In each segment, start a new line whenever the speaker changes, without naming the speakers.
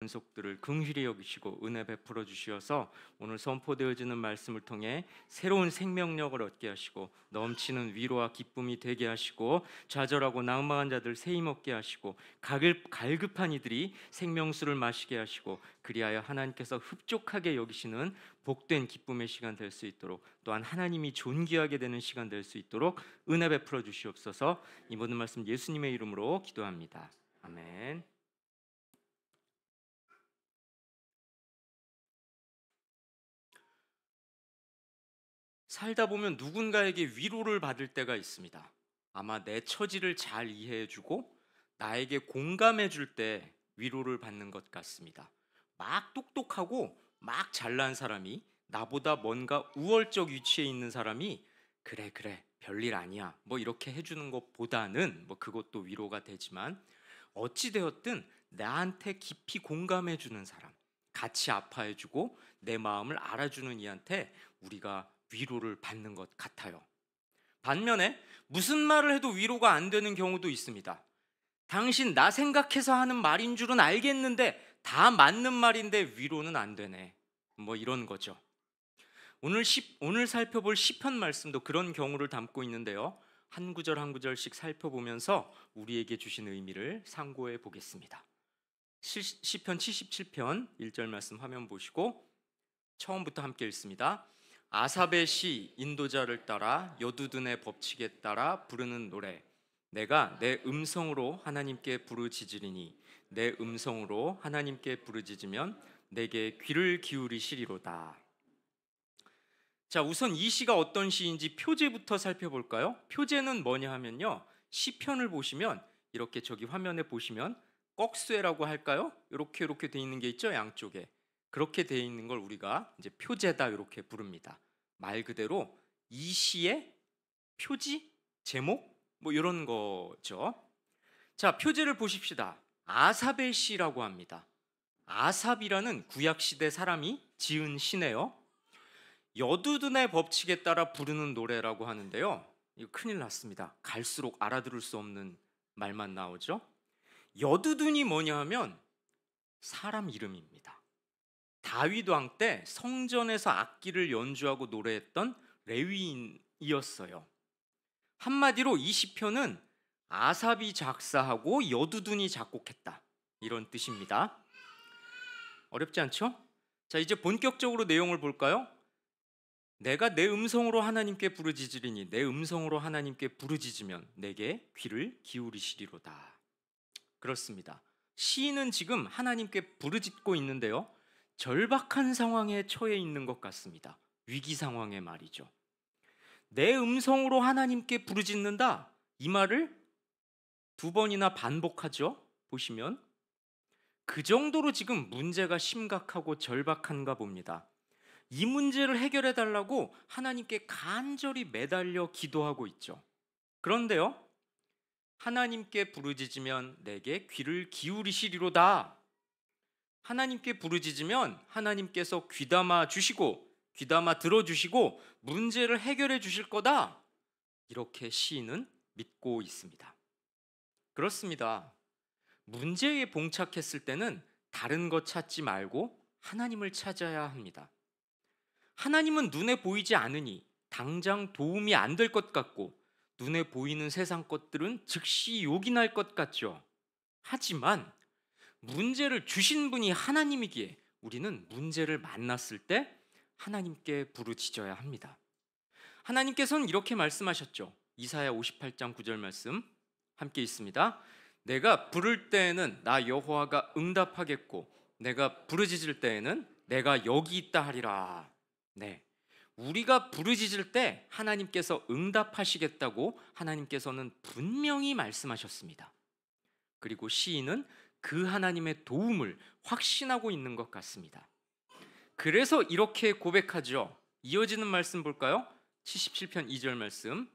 연속들을 긍휼히 여기시고 은혜 베풀어 주시어서 오늘 선포되어지는 말씀을 통해 새로운 생명력을 얻게 하시고 넘치는 위로와 기쁨이 되게 하시고 좌절하고 낭망한 자들 새 힘 얻게 하시고 갈급한 이들이 생명수를 마시게 하시고 그리하여 하나님께서 흡족하게 여기시는 복된 기쁨의 시간 될 수 있도록 또한 하나님이 존귀하게 되는 시간 될 수 있도록 은혜 베풀어 주시옵소서. 이 모든 말씀 예수님의 이름으로 기도합니다. 아멘. 살다 보면 누군가에게 위로를 받을 때가 있습니다. 아마 내 처지를 잘 이해해주고 나에게 공감해줄 때 위로를 받는 것 같습니다. 막 똑똑하고 막 잘난 사람이 나보다 뭔가 우월적 위치에 있는 사람이 그래 그래 별일 아니야 뭐 이렇게 해주는 것보다는 뭐 그것도 위로가 되지만 어찌 되었든 나한테 깊이 공감해주는 사람, 같이 아파해주고 내 마음을 알아주는 이한테 우리가 위로를 받는 것 같아요. 반면에 무슨 말을 해도 위로가 안 되는 경우도 있습니다. 당신 나 생각해서 하는 말인 줄은 알겠는데 다 맞는 말인데 위로는 안 되네. 뭐 이런 거죠. 오늘 살펴볼 시편 말씀도 그런 경우를 담고 있는데요. 한 구절 한 구절씩 살펴보면서 우리에게 주신 의미를 상고해 보겠습니다. 시편 77편 1절 말씀 화면 보시고 처음부터 함께 읽습니다. 아삽의 시 인도자를 따라 여두둔의 법칙에 따라 부르는 노래. 내가 내 음성으로 하나님께 부르짖으리니 내 음성으로 하나님께 부르짖으면 내게 귀를 기울이시리로다. 자, 우선 이 시가 어떤 시인지 표제부터 살펴볼까요? 표제는 뭐냐 하면요, 시편을 보시면 이렇게 저기 화면에 보시면 꺽쇠라고 할까요? 이렇게 돼 있는 게 있죠, 양쪽에. 그렇게 돼 있는 걸 우리가 이제 표제다 이렇게 부릅니다. 말 그대로 이 시의 표지, 제목 뭐 이런 거죠. 자, 표제를 보십시다. 아삽의 시라고 합니다. 아삽이라는 구약 시대 사람이 지은 시네요. 여두둔의 법칙에 따라 부르는 노래라고 하는데요. 이거 큰일 났습니다. 갈수록 알아들을 수 없는 말만 나오죠. 여두둔이 뭐냐 하면 사람 이름입니다. 다윗 왕 때 성전에서 악기를 연주하고 노래했던 레위인이었어요. 한마디로 이 시편은 아삽이 작사하고 여두둔이 작곡했다, 이런 뜻입니다. 어렵지 않죠? 자, 이제 본격적으로 내용을 볼까요? 내가 내 음성으로 하나님께 부르짖으리니 내 음성으로 하나님께 부르짖으면 내게 귀를 기울이시리로다. 그렇습니다. 시인은 지금 하나님께 부르짖고 있는데요, 절박한 상황에 처해 있는 것 같습니다. 위기 상황에 말이죠. 내 음성으로 하나님께 부르짖는다, 이 말을 두 번이나 반복하죠. 보시면 그 정도로 지금 문제가 심각하고 절박한가 봅니다. 이 문제를 해결해 달라고 하나님께 간절히 매달려 기도하고 있죠. 그런데요, 하나님께 부르짖으면 내게 귀를 기울이시리로다. 하나님께 부르짖으면 하나님께서 귀담아 주시고 귀담아 들어주시고 문제를 해결해 주실 거다, 이렇게 시인은 믿고 있습니다. 그렇습니다. 문제에 봉착했을 때는 다른 것 찾지 말고 하나님을 찾아야 합니다. 하나님은 눈에 보이지 않으니 당장 도움이 안 될 것 같고 눈에 보이는 세상 것들은 즉시 욕이 날 것 같죠. 하지만 문제를 주신 분이 하나님이기에 우리는 문제를 만났을 때 하나님께 부르짖어야 합니다. 하나님께서는 이렇게 말씀하셨죠. 이사야 58장 9절 말씀 함께 있습니다. 내가 부를 때에는 나 여호와가 응답하겠고 내가 부르짖을 때에는 내가 여기 있다 하리라. 네, 우리가 부르짖을 때 하나님께서 응답하시겠다고 하나님께서는 분명히 말씀하셨습니다. 그리고 시인은 그 하나님의 도움을 확신하고 있는 것 같습니다. 그래서 이렇게 고백하죠. 이어지는 말씀 볼까요? 77편 2절 말씀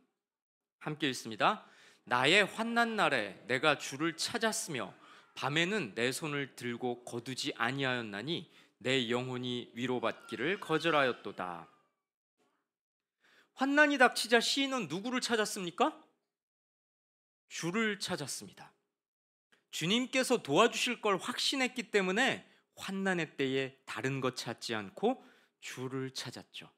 함께 읽습니다. 나의 환난 날에 내가 주를 찾았으며 밤에는 내 손을 들고 거두지 아니하였나니 내 영혼이 위로받기를 거절하였도다. 환난이 닥치자 시인은 누구를 찾았습니까? 주를 찾았습니다. 주님께서 도와주실 걸 확신했기 때문에 환난의 때에 다른 것 찾지 않고 주를 찾았죠.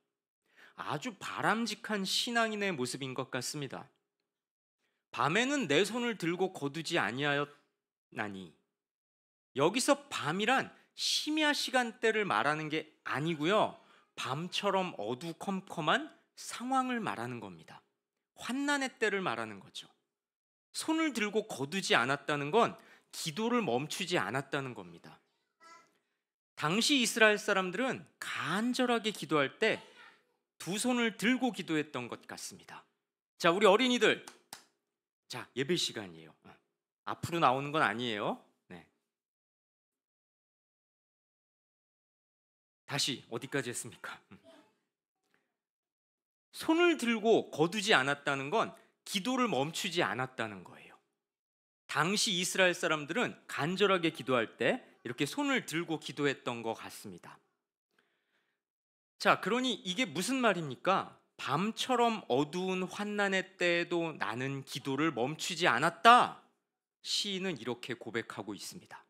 아주 바람직한 신앙인의 모습인 것 같습니다. 밤에는 내 손을 들고 거두지 아니하였나니, 여기서 밤이란 심야 시간대를 말하는 게 아니고요, 밤처럼 어두컴컴한 상황을 말하는 겁니다. 환난의 때를 말하는 거죠. 손을 들고 거두지 않았다는 건 기도를 멈추지 않았다는 겁니다. 당시 이스라엘 사람들은 간절하게 기도할 때 두 손을 들고 기도했던 것 같습니다. 자, 우리 어린이들, 자, 예배 시간이에요. 앞으로 나오는 건 아니에요. 네. 다시 어디까지 했습니까? 손을 들고 거두지 않았다는 건 기도를 멈추지 않았다는 거예요. 당시 이스라엘 사람들은 간절하게 기도할 때 이렇게 손을 들고 기도했던 것 같습니다. 자, 그러니 이게 무슨 말입니까? 밤처럼 어두운 환난의 때에도 나는 기도를 멈추지 않았다. 시인은 이렇게 고백하고 있습니다.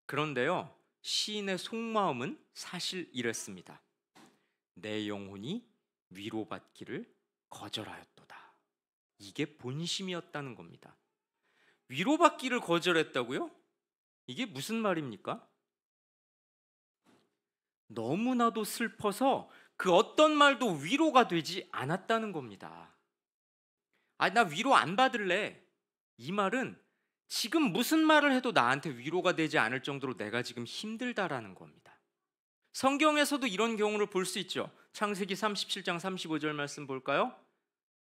그런데요, 시인의 속마음은 사실 이랬습니다. 내 영혼이 위로받기를 거절하였도다. 이게 본심이었다는 겁니다. 위로받기를 거절했다고요? 이게 무슨 말입니까? 너무나도 슬퍼서 그 어떤 말도 위로가 되지 않았다는 겁니다. 나 위로 안 받을래. 이 말은 지금 무슨 말을 해도 나한테 위로가 되지 않을 정도로 내가 지금 힘들다라는 겁니다. 성경에서도 이런 경우를 볼 수 있죠. 창세기 37장 35절 말씀 볼까요?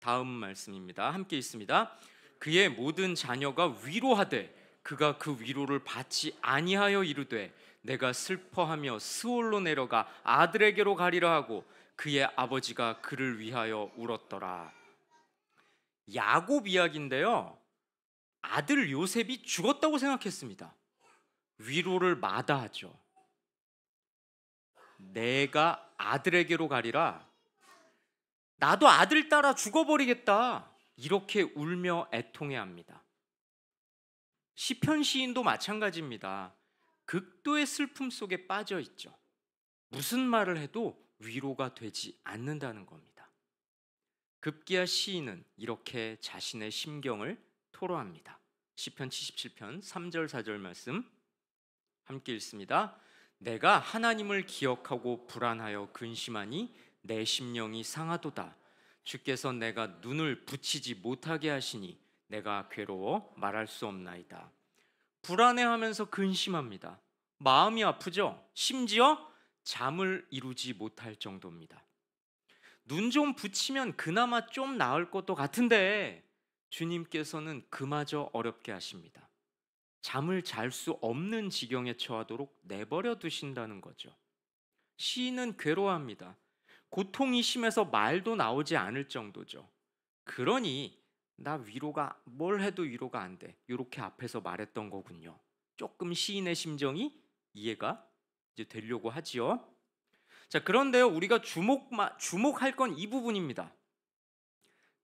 다음 말씀입니다. 함께 있습니다. 그의 모든 자녀가 위로하되 그가 그 위로를 받지 아니하여 이르되 내가 슬퍼하며 스올로 내려가 아들에게로 가리라 하고 그의 아버지가 그를 위하여 울었더라. 야곱 이야기인데요, 아들 요셉이 죽었다고 생각했습니다. 위로를 마다하죠. 내가 아들에게로 가리라. 나도 아들 따라 죽어버리겠다. 이렇게 울며 애통해합니다. 시편 시인도 마찬가지입니다. 극도의 슬픔 속에 빠져 있죠. 무슨 말을 해도 위로가 되지 않는다는 겁니다. 급기야 시인은 이렇게 자신의 심경을 토로합니다. 시편 77편 3절 4절 말씀 함께 읽습니다. 내가 하나님을 기억하고 불안하여 근심하니 내 심령이 상하도다. 주께서 내가 눈을 붙이지 못하게 하시니 내가 괴로워 말할 수 없나이다. 불안해하면서 근심합니다. 마음이 아프죠? 심지어 잠을 이루지 못할 정도입니다. 눈 좀 붙이면 그나마 좀 나을 것도 같은데 주님께서는 그마저 어렵게 하십니다. 잠을 잘 수 없는 지경에 처하도록 내버려 두신다는 거죠. 시인은 괴로워합니다. 고통이 심해서 말도 나오지 않을 정도죠. 그러니 나 위로가 뭘 해도 위로가 안 돼. 이렇게 앞에서 말했던 거군요. 조금 시인의 심정이 이해가 이제 되려고 하지요. 자, 그런데요, 우리가 주목할 건 이 부분입니다.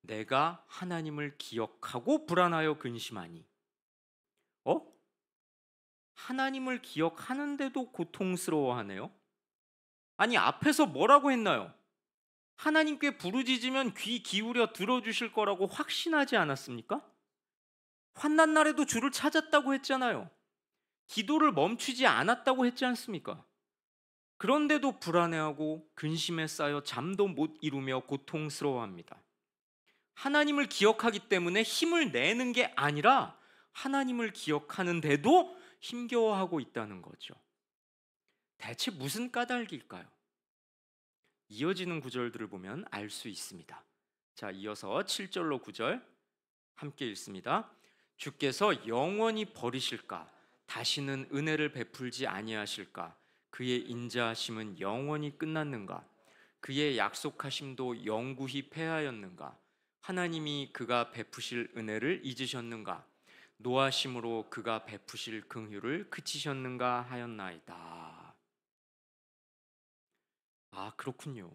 내가 하나님을 기억하고 불안하여 근심하니. 하나님을 기억하는데도 고통스러워하네요. 아니, 앞에서 뭐라고 했나요? 하나님께 부르짖으면 귀 기울여 들어주실 거라고 확신하지 않았습니까? 환난 날에도 주를 찾았다고 했잖아요. 기도를 멈추지 않았다고 했지 않습니까? 그런데도 불안해하고 근심에 쌓여 잠도 못 이루며 고통스러워합니다. 하나님을 기억하기 때문에 힘을 내는 게 아니라 하나님을 기억하는데도 힘겨워하고 있다는 거죠. 대체 무슨 까닭일까요? 이어지는 구절들을 보면 알 수 있습니다. 자, 이어서 7절로 9절 함께 읽습니다. 주께서 영원히 버리실까? 다시는 은혜를 베풀지 아니하실까? 그의 인자하심은 영원히 끝났는가? 그의 약속하심도 영구히 패하였는가? 하나님이 그가 베푸실 은혜를 잊으셨는가? 노하심으로 그가 베푸실 긍휼을 그치셨는가 하였나이다. 그렇군요.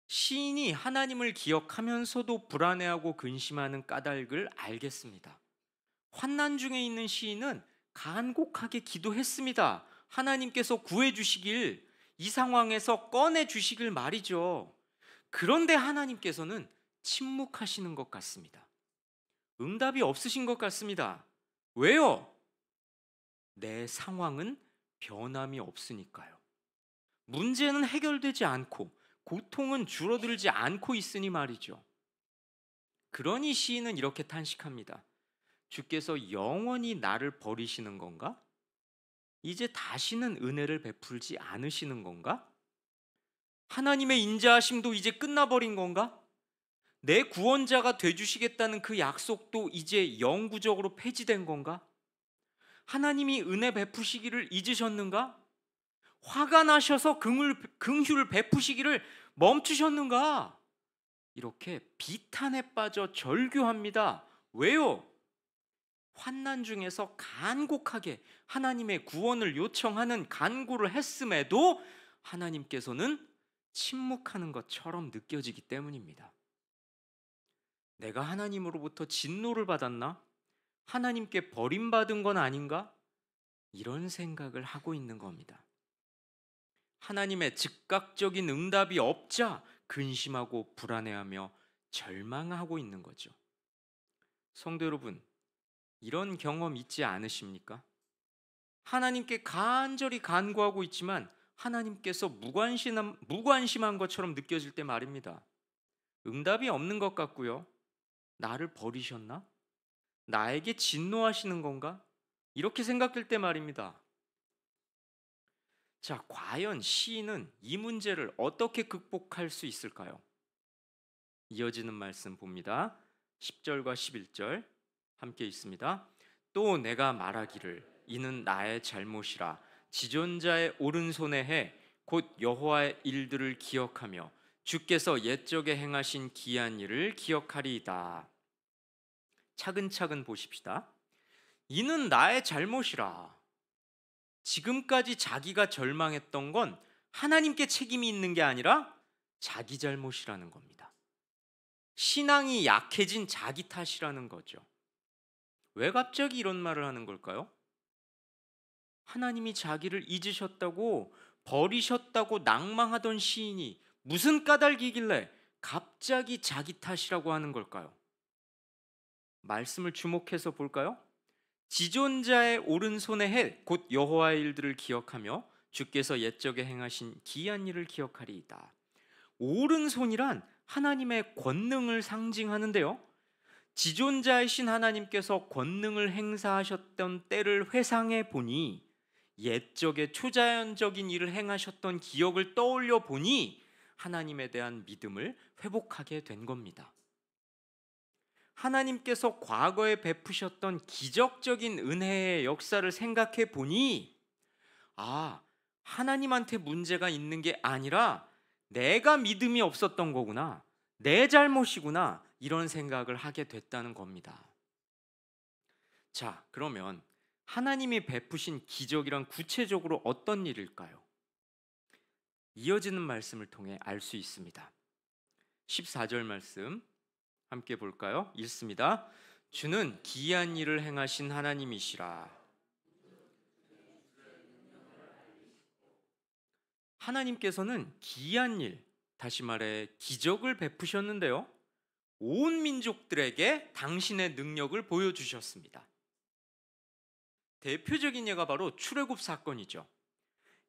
시인이 하나님을 기억하면서도 불안해하고 근심하는 까닭을 알겠습니다. 환난 중에 있는 시인은 간곡하게 기도했습니다. 하나님께서 구해 주시길, 이 상황에서 꺼내 주시길 말이죠. 그런데 하나님께서는 침묵하시는 것 같습니다. 응답이 없으신 것 같습니다. 왜요? 내 상황은 변함이 없으니까요. 문제는 해결되지 않고 고통은 줄어들지 않고 있으니 말이죠. 그러니 시인은 이렇게 탄식합니다. 주께서 영원히 나를 버리시는 건가? 이제 다시는 은혜를 베풀지 않으시는 건가? 하나님의 인자하심도 이제 끝나버린 건가? 내 구원자가 되주시겠다는 그 약속도 이제 영구적으로 폐지된 건가? 하나님이 은혜 베푸시기를 잊으셨는가? 화가 나셔서 긍휼을 베푸시기를 멈추셨는가? 이렇게 비탄에 빠져 절규합니다. 왜요? 환난 중에서 간곡하게 하나님의 구원을 요청하는 간구를 했음에도 하나님께서는 침묵하는 것처럼 느껴지기 때문입니다. 내가 하나님으로부터 진노를 받았나? 하나님께 버림받은 건 아닌가? 이런 생각을 하고 있는 겁니다. 하나님의 즉각적인 응답이 없자 근심하고 불안해하며 절망하고 있는 거죠. 성도 여러분, 이런 경험 있지 않으십니까? 하나님께 간절히 간구하고 있지만 하나님께서 무관심한 것처럼 느껴질 때 말입니다. 응답이 없는 것 같고요. 나를 버리셨나? 나에게 진노하시는 건가? 이렇게 생각될 때 말입니다. 자, 과연 시인은 이 문제를 어떻게 극복할 수 있을까요? 이어지는 말씀 봅니다. 10절과 11절 함께 있습니다. 또 내가 말하기를 이는 나의 잘못이라 지존자의 오른손에 해 곧 여호와의 일들을 기억하며 주께서 옛적에 행하신 기한 일을 기억하리이다. 차근차근 보십시다. 이는 나의 잘못이라. 지금까지 자기가 절망했던 건 하나님께 책임이 있는 게 아니라 자기 잘못이라는 겁니다. 신앙이 약해진 자기 탓이라는 거죠. 왜 갑자기 이런 말을 하는 걸까요? 하나님이 자기를 잊으셨다고 버리셨다고 낭망하던 시인이 무슨 까닭이길래 갑자기 자기 탓이라고 하는 걸까요? 말씀을 주목해서 볼까요? 지존자의 오른손에 해 곧 여호와의 일들을 기억하며 주께서 옛적에 행하신 기한 일을 기억하리이다. 오른손이란 하나님의 권능을 상징하는데요. 지존자이신 하나님께서 권능을 행사하셨던 때를 회상해 보니 옛적에 초자연적인 일을 행하셨던 기억을 떠올려 보니 하나님에 대한 믿음을 회복하게 된 겁니다. 하나님께서 과거에 베푸셨던 기적적인 은혜의 역사를 생각해 보니 하나님한테 문제가 있는 게 아니라 내가 믿음이 없었던 거구나, 내 잘못이구나, 이런 생각을 하게 됐다는 겁니다. 자, 그러면 하나님이 베푸신 기적이란 구체적으로 어떤 일일까요? 이어지는 말씀을 통해 알 수 있습니다. 14절 말씀 함께 볼까요? 읽습니다. 주는 기이한 일을 행하신 하나님이시라. 하나님께서는 기이한 일, 다시 말해 기적을 베푸셨는데요. 온 민족들에게 당신의 능력을 보여주셨습니다. 대표적인 예가 바로 출애굽 사건이죠.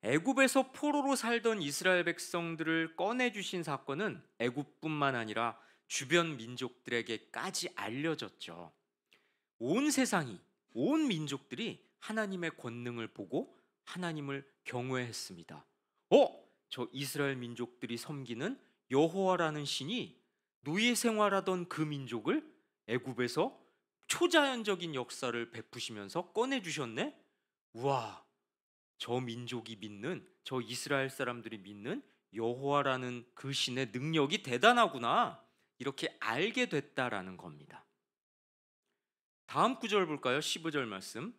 애굽에서 포로로 살던 이스라엘 백성들을 꺼내주신 사건은 애굽뿐만 아니라 주변 민족들에게까지 알려졌죠. 온 세상이, 온 민족들이 하나님의 권능을 보고 하나님을 경외했습니다. 저 이스라엘 민족들이 섬기는 여호와라는 신이 노예 생활하던 그 민족을 애굽에서 초자연적인 역사를 베푸시면서 꺼내주셨네? 우와, 저 민족이 믿는, 저 이스라엘 사람들이 믿는 여호와라는 그 신의 능력이 대단하구나, 이렇게 알게 됐다라는 겁니다. 다음 구절 볼까요? 15절 말씀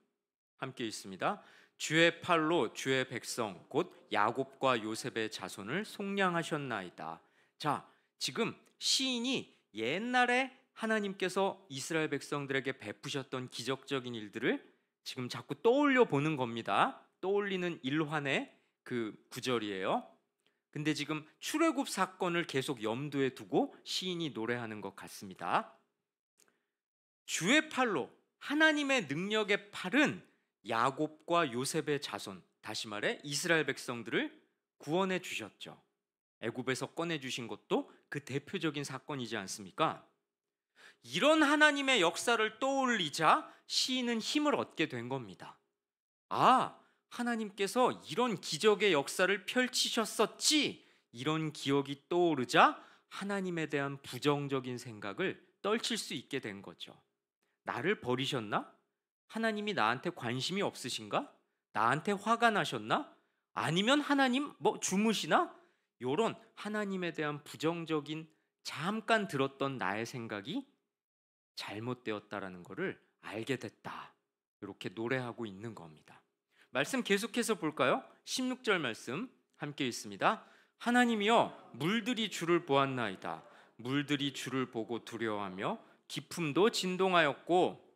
함께 있습니다. 주의 팔로 주의 백성 곧 야곱과 요셉의 자손을 속량하셨나이다. 자, 지금 시인이 옛날에 하나님께서 이스라엘 백성들에게 베푸셨던 기적적인 일들을 지금 자꾸 떠올려 보는 겁니다. 떠올리는 일환의 그 구절이에요. 근데 지금 출애굽 사건을 계속 염두에 두고 시인이 노래하는 것 같습니다. 주의 팔로, 하나님의 능력의 팔은 야곱과 요셉의 자손, 다시 말해 이스라엘 백성들을 구원해 주셨죠. 애굽에서 꺼내 주신 것도 그 대표적인 사건이지 않습니까? 이런 하나님의 역사를 떠올리자 시인은 힘을 얻게 된 겁니다. 아, 하나님께서 이런 기적의 역사를 펼치셨었지. 이런 기억이 떠오르자 하나님에 대한 부정적인 생각을 떨칠 수 있게 된 거죠. 나를 버리셨나? 하나님이 나한테 관심이 없으신가? 나한테 화가 나셨나? 아니면 하나님 주무시나? 요런 하나님에 대한 부정적인 잠깐 들었던 나의 생각이 잘못되었다라는 것을 알게 됐다. 이렇게 노래하고 있는 겁니다. 말씀 계속해서 볼까요? 16절 말씀 함께 있습니다. 하나님이여 물들이 주를 보았나이다. 물들이 주를 보고 두려워하며 깊음도 진동하였고.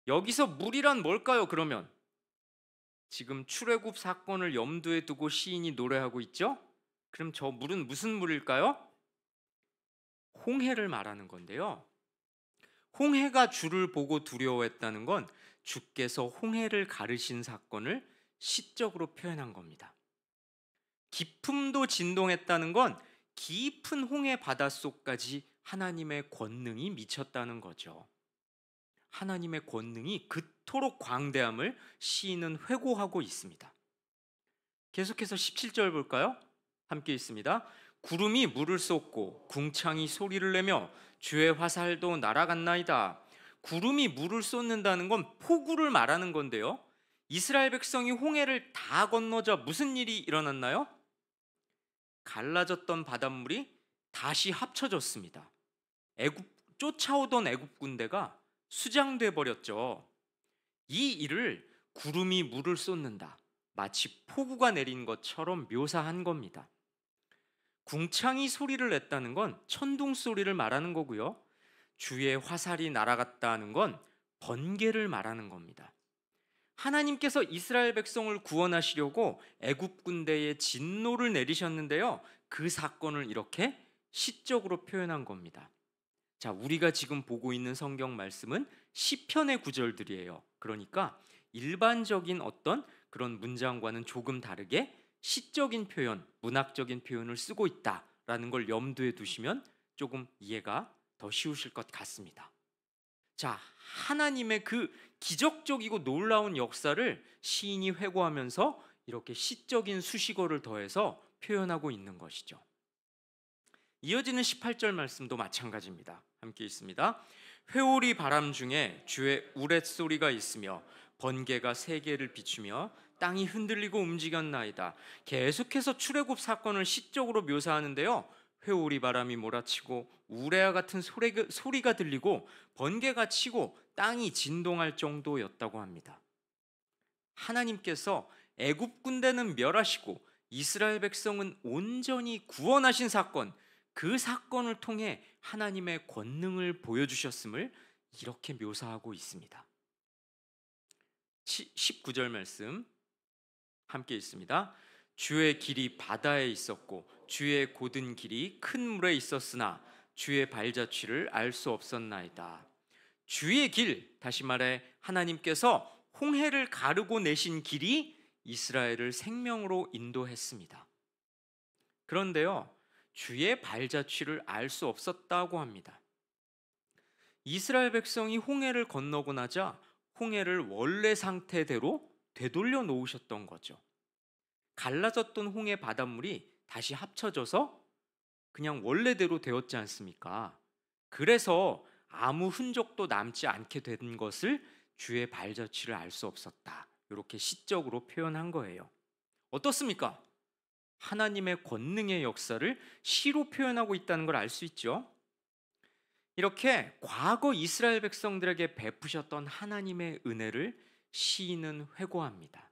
여기서 물이란 뭘까요? 그러면 지금 출애굽 사건을 염두에 두고 시인이 노래하고 있죠? 그럼 저 물은 무슨 물일까요? 홍해를 말하는 건데요. 홍해가 주를 보고 두려워했다는 건 주께서 홍해를 가르신 사건을 시적으로 표현한 겁니다. 깊음도 진동했다는 건 깊은 홍해 바닷속까지 하나님의 권능이 미쳤다는 거죠. 하나님의 권능이 그토록 광대함을 시인은 회고하고 있습니다. 계속해서 17절 볼까요? 함께 있습니다. 구름이 물을 쏟고 궁창이 소리를 내며 주의 화살도 날아갔나이다. 구름이 물을 쏟는다는 건 폭우를 말하는 건데요. 이스라엘 백성이 홍해를 다 건너자 무슨 일이 일어났나요? 갈라졌던 바닷물이 다시 합쳐졌습니다. 쫓아오던 애굽 군대가 수장돼 버렸죠. 이 일을 구름이 물을 쏟는다, 마치 폭우가 내린 것처럼 묘사한 겁니다. 궁창이 소리를 냈다는 건 천둥 소리를 말하는 거고요. 주의 화살이 날아갔다는 건 번개를 말하는 겁니다. 하나님께서 이스라엘 백성을 구원하시려고 애굽 군대에 진노를 내리셨는데요. 그 사건을 이렇게 시적으로 표현한 겁니다. 자, 우리가 지금 보고 있는 성경 말씀은 시편의 구절들이에요. 그러니까 일반적인 어떤 그런 문장과는 조금 다르게 시적인 표현, 문학적인 표현을 쓰고 있다라는 걸 염두에 두시면 조금 이해가 더 쉬우실 것 같습니다. 자, 하나님의 그 기적적이고 놀라운 역사를 시인이 회고하면서 이렇게 시적인 수식어를 더해서 표현하고 있는 것이죠. 이어지는 18절 말씀도 마찬가지입니다. 함께 있습니다. 회오리 바람 중에 주의 우렛소리가 있으며 번개가 세계를 비추며 땅이 흔들리고 움직였나이다. 계속해서 출애굽 사건을 시적으로 묘사하는데요. 회오리 바람이 몰아치고 우레와 같은 소리가 들리고 번개가 치고 땅이 진동할 정도였다고 합니다. 하나님께서 애굽 군대는 멸하시고 이스라엘 백성은 온전히 구원하신 사건, 그 사건을 통해 하나님의 권능을 보여주셨음을 이렇게 묘사하고 있습니다. 19절 말씀 함께 있습니다. 주의 길이 바다에 있었고 주의 곧은 길이 큰 물에 있었으나 주의 발자취를 알 수 없었나이다. 주의 길, 다시 말해 하나님께서 홍해를 가르고 내신 길이 이스라엘을 생명으로 인도했습니다. 그런데요, 주의 발자취를 알 수 없었다고 합니다. 이스라엘 백성이 홍해를 건너고 나자 홍해를 원래 상태대로 되돌려 놓으셨던 거죠. 갈라졌던 홍해 바닷물이 다시 합쳐져서 그냥 원래대로 되었지 않습니까? 그래서 아무 흔적도 남지 않게 된 것을 주의 발자취를 알 수 없었다. 이렇게 시적으로 표현한 거예요. 어떻습니까? 하나님의 권능의 역사를 시로 표현하고 있다는 걸 알 수 있죠. 이렇게 과거 이스라엘 백성들에게 베푸셨던 하나님의 은혜를 시인은 회고합니다.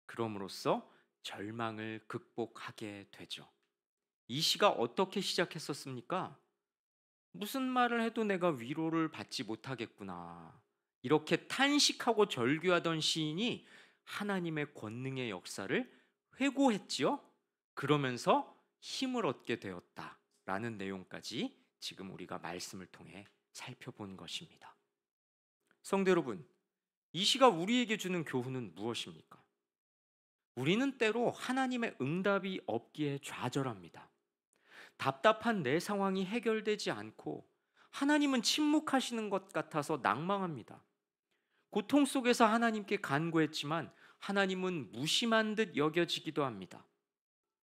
그럼으로써 절망을 극복하게 되죠. 이 시가 어떻게 시작했었습니까? 무슨 말을 해도 내가 위로를 받지 못하겠구나, 이렇게 탄식하고 절규하던 시인이 하나님의 권능의 역사를 회고했지요. 그러면서 힘을 얻게 되었다라는 내용까지 지금 우리가 말씀을 통해 살펴본 것입니다. 성도 여러분, 이 시가 우리에게 주는 교훈은 무엇입니까? 우리는 때로 하나님의 응답이 없기에 좌절합니다. 답답한 내 상황이 해결되지 않고 하나님은 침묵하시는 것 같아서 낭망합니다. 고통 속에서 하나님께 간구했지만 하나님은 무심한 듯 여겨지기도 합니다.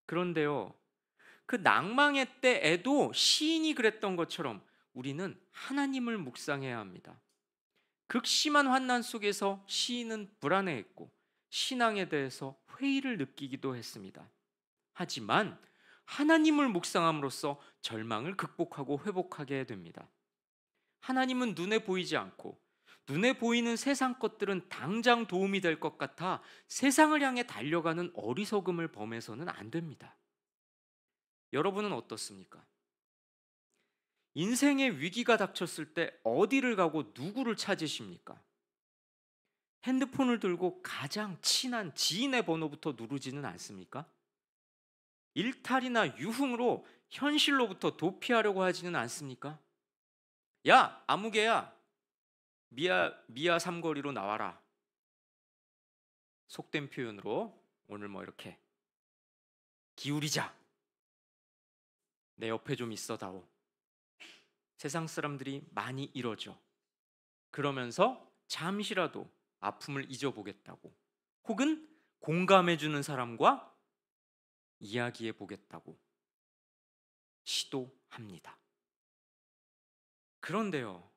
그런데요, 그 낭망의 때에도 시인이 그랬던 것처럼 우리는 하나님을 묵상해야 합니다. 극심한 환난 속에서 시인은 불안해했고 신앙에 대해서 회의를 느끼기도 했습니다. 하지만 하나님을 묵상함으로써 절망을 극복하고 회복하게 됩니다. 하나님은 눈에 보이지 않고 눈에 보이는 세상 것들은 당장 도움이 될 것 같아 세상을 향해 달려가는 어리석음을 범해서는 안 됩니다. 여러분은 어떻습니까? 인생의 위기가 닥쳤을 때 어디를 가고 누구를 찾으십니까? 핸드폰을 들고 가장 친한 지인의 번호부터 누르지는 않습니까? 일탈이나 유흥으로 현실로부터 도피하려고 하지는 않습니까? 야, 아무개야, 미아 삼거리로 나와라. 속된 표현으로 오늘 뭐 이렇게 기울이자. 내 옆에 좀 있어다오. 세상 사람들이 많이 이러죠. 그러면서 잠시라도 아픔을 잊어보겠다고, 혹은 공감해주는 사람과 이야기해 보겠다고 시도합니다. 그런데요,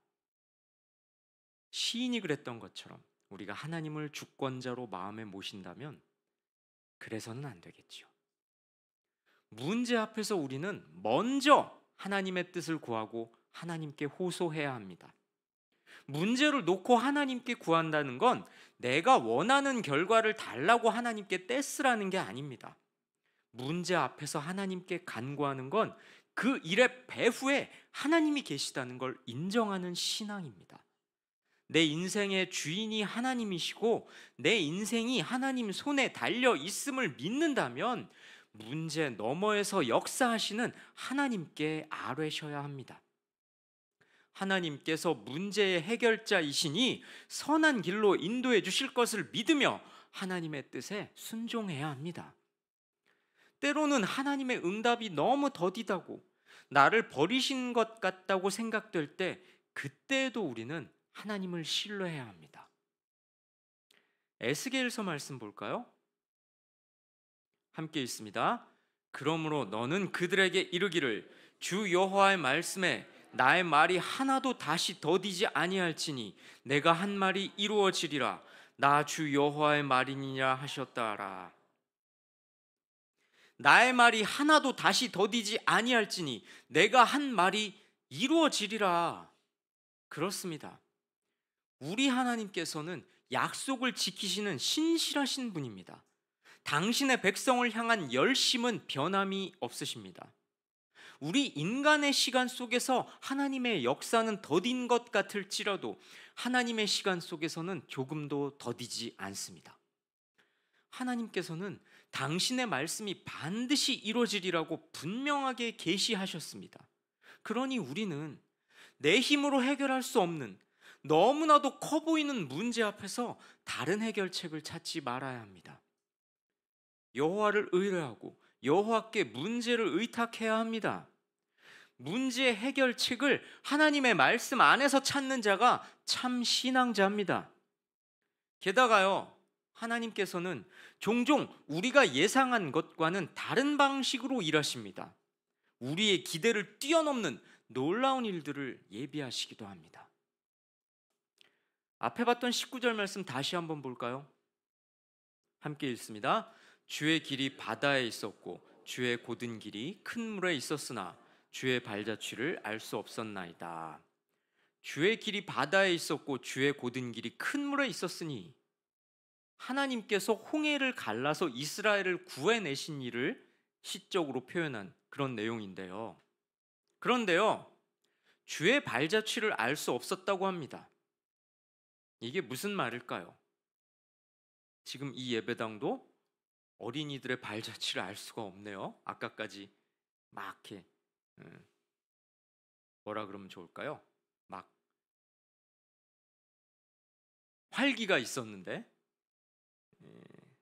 시인이 그랬던 것처럼 우리가 하나님을 주권자로 마음에 모신다면 그래서는 안 되겠지요. 문제 앞에서 우리는 먼저 하나님의 뜻을 구하고 하나님께 호소해야 합니다. 문제를 놓고 하나님께 구한다는 건 내가 원하는 결과를 달라고 하나님께 떼쓰라는 게 아닙니다. 문제 앞에서 하나님께 간구하는 건 그 일의 배후에 하나님이 계시다는 걸 인정하는 신앙입니다. 내 인생의 주인이 하나님이시고 내 인생이 하나님 손에 달려 있음을 믿는다면 문제 너머에서 역사하시는 하나님께 아뢰셔야 합니다. 하나님께서 문제의 해결자이시니 선한 길로 인도해 주실 것을 믿으며 하나님의 뜻에 순종해야 합니다. 때로는 하나님의 응답이 너무 더디다고 나를 버리신 것 같다고 생각될 때 그때에도 우리는 하나님을 신뢰해야 합니다. 에스겔서 말씀 볼까요? 함께 읽습니다. 그러므로 너는 그들에게 이르기를 주 여호와의 말씀에 나의 말이 하나도 다시 더디지 아니할지니 내가 한 말이 이루어지리라. 나 주 여호와의 말이니라 하셨다 하라. 나의 말이 하나도 다시 더디지 아니할지니 내가 한 말이 이루어지리라. 그렇습니다. 우리 하나님께서는 약속을 지키시는 신실하신 분입니다. 당신의 백성을 향한 열심은 변함이 없으십니다. 우리 인간의 시간 속에서 하나님의 역사는 더딘 것 같을지라도 하나님의 시간 속에서는 조금도 더디지 않습니다. 하나님께서는 당신의 말씀이 반드시 이루어지리라고 분명하게 계시하셨습니다. 그러니 우리는 내 힘으로 해결할 수 없는 너무나도 커 보이는 문제 앞에서 다른 해결책을 찾지 말아야 합니다. 여호와를 의뢰하고 여호와께 문제를 의탁해야 합니다. 문제의 해결책을 하나님의 말씀 안에서 찾는 자가 참 신앙자입니다. 게다가요, 하나님께서는 종종 우리가 예상한 것과는 다른 방식으로 일하십니다. 우리의 기대를 뛰어넘는 놀라운 일들을 예비하시기도 합니다. 앞에 봤던 19절 말씀 다시 한번 볼까요? 함께 읽습니다. 주의 길이 바다에 있었고 주의 곧은 길이 큰 물에 있었으나 주의 발자취를 알 수 없었나이다. 주의 길이 바다에 있었고 주의 곧은 길이 큰 물에 있었으니 하나님께서 홍해를 갈라서 이스라엘을 구해내신 일을 시적으로 표현한 그런 내용인데요. 그런데요, 주의 발자취를 알 수 없었다고 합니다. 이게 무슨 말일까요? 지금 이 예배당도 어린이들의 발자취를 알 수가 없네요. 아까까지 막 이렇게 뭐라 그러면 좋을까요? 막 활기가 있었는데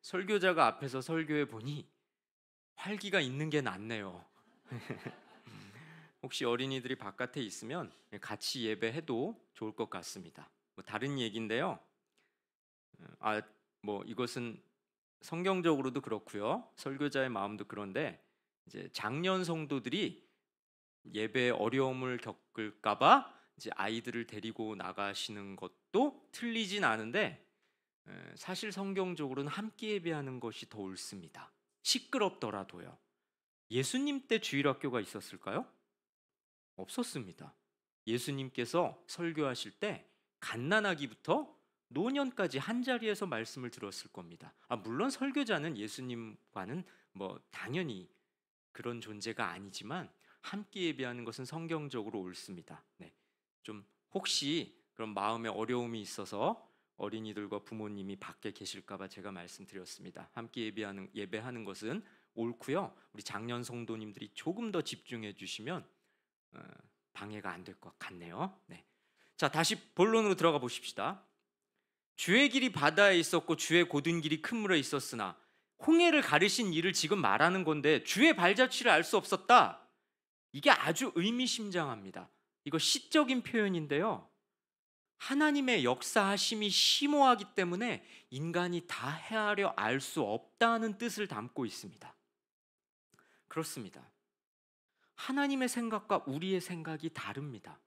설교자가 앞에서 설교해 보니 활기가 있는 게 낫네요. 혹시 어린이들이 바깥에 있으면 같이 예배해도 좋을 것 같습니다. 뭐 다른 얘기인데요. 뭐 이것은 성경적으로도 그렇고요. 설교자의 마음도 그런데 이제 장년 성도들이 예배에 어려움을 겪을까봐 이제 아이들을 데리고 나가시는 것도 틀리진 않은데 사실 성경적으로는 함께 예배하는 것이 더 옳습니다. 시끄럽더라도요. 예수님 때 주일학교가 있었을까요? 없었습니다. 예수님께서 설교하실 때 갓난아기부터 노년까지 한 자리에서 말씀을 들었을 겁니다. 물론 설교자는 예수님과는 뭐 당연히 그런 존재가 아니지만 함께 예배하는 것은 성경적으로 옳습니다. 네. 좀 혹시 그런 마음에 어려움이 있어서 어린이들과 부모님이 밖에 계실까봐 제가 말씀드렸습니다. 함께 예배하는 것은 옳고요. 우리 장년 성도님들이 조금 더 집중해 주시면 방해가 안 될 것 같네요. 네. 자, 다시 본론으로 들어가 보십시다. 주의 길이 바다에 있었고 주의 곧은 길이 큰 물에 있었으나 홍해를 가르신 일을 지금 말하는 건데 주의 발자취를 알 수 없었다. 이게 아주 의미심장합니다. 이거 시적인 표현인데요. 하나님의 역사하심이 심오하기 때문에 인간이 다 헤아려 알 수 없다는 뜻을 담고 있습니다. 그렇습니다. 하나님의 생각과 우리의 생각이 다릅니다.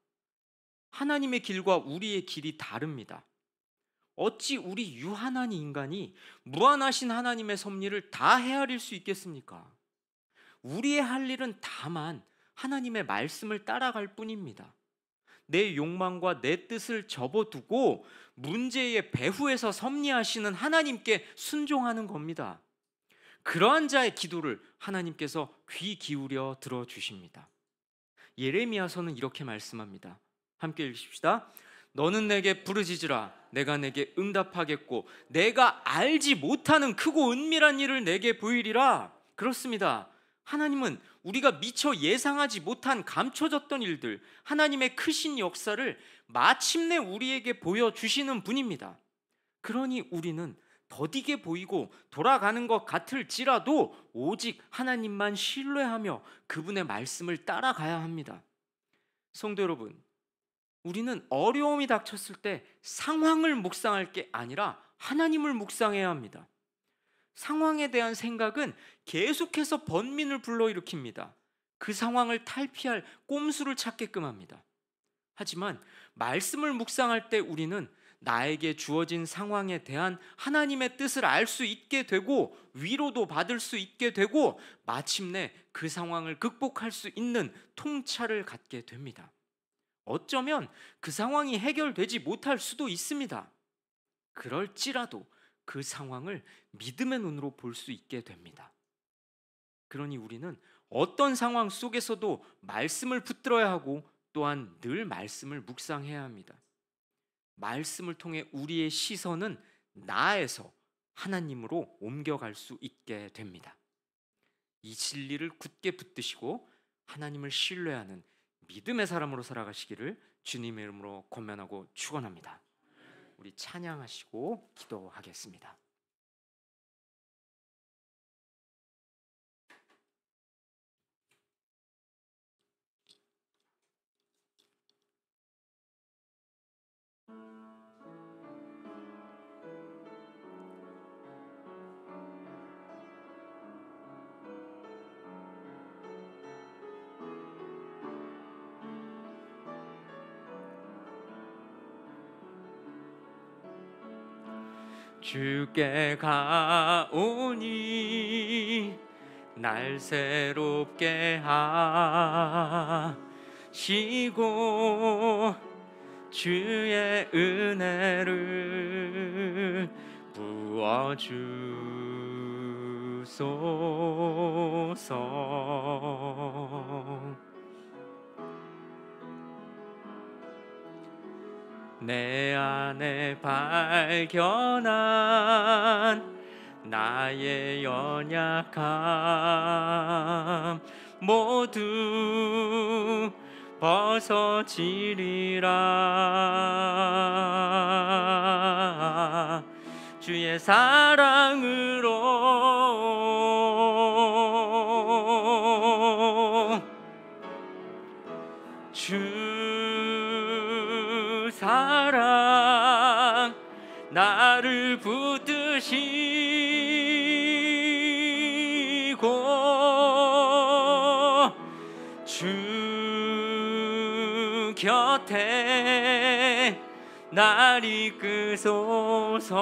하나님의 길과 우리의 길이 다릅니다. 어찌 우리 유한한 인간이 무한하신 하나님의 섭리를 다 헤아릴 수 있겠습니까? 우리의 할 일은 다만 하나님의 말씀을 따라갈 뿐입니다. 내 욕망과 내 뜻을 접어두고 문제의 배후에서 섭리하시는 하나님께 순종하는 겁니다. 그러한 자의 기도를 하나님께서 귀 기울여 들어주십니다. 예레미야서는 이렇게 말씀합니다. 함께 읽으십시다. 너는 내게 부르짖으라. 내가 내게 응답하겠고 내가 알지 못하는 크고 은밀한 일을 내게 보이리라. 그렇습니다. 하나님은 우리가 미처 예상하지 못한 감춰졌던 일들, 하나님의 크신 역사를 마침내 우리에게 보여주시는 분입니다. 그러니 우리는 더디게 보이고 돌아가는 것 같을지라도 오직 하나님만 신뢰하며 그분의 말씀을 따라가야 합니다. 성도 여러분, 우리는 어려움이 닥쳤을 때 상황을 묵상할 게 아니라 하나님을 묵상해야 합니다. 상황에 대한 생각은 계속해서 번민을 불러일으킵니다. 그 상황을 탈피할 꼼수를 찾게끔 합니다. 하지만 말씀을 묵상할 때 우리는 나에게 주어진 상황에 대한 하나님의 뜻을 알 수 있게 되고 위로도 받을 수 있게 되고 마침내 그 상황을 극복할 수 있는 통찰을 갖게 됩니다. 어쩌면 그 상황이 해결되지 못할 수도 있습니다. 그럴지라도 그 상황을 믿음의 눈으로 볼 수 있게 됩니다. 그러니 우리는 어떤 상황 속에서도 말씀을 붙들어야 하고 또한 늘 말씀을 묵상해야 합니다. 말씀을 통해 우리의 시선은 나에서 하나님으로 옮겨갈 수 있게 됩니다. 이 진리를 굳게 붙드시고 하나님을 신뢰하는 믿음의 사람으로 살아가시기를 주님의 이름으로 권면하고 축원합니다. 우리 찬양하시고 기도하겠습니다. 주께 가오니 날 새롭게 하시고 주의 은혜를 부어주소서. 내 안에 발견한 나의 연약함 모두 벗어지리라. 주의 사랑으로 주 사랑 나를 붙드시고 주 곁에 날 이끄소서.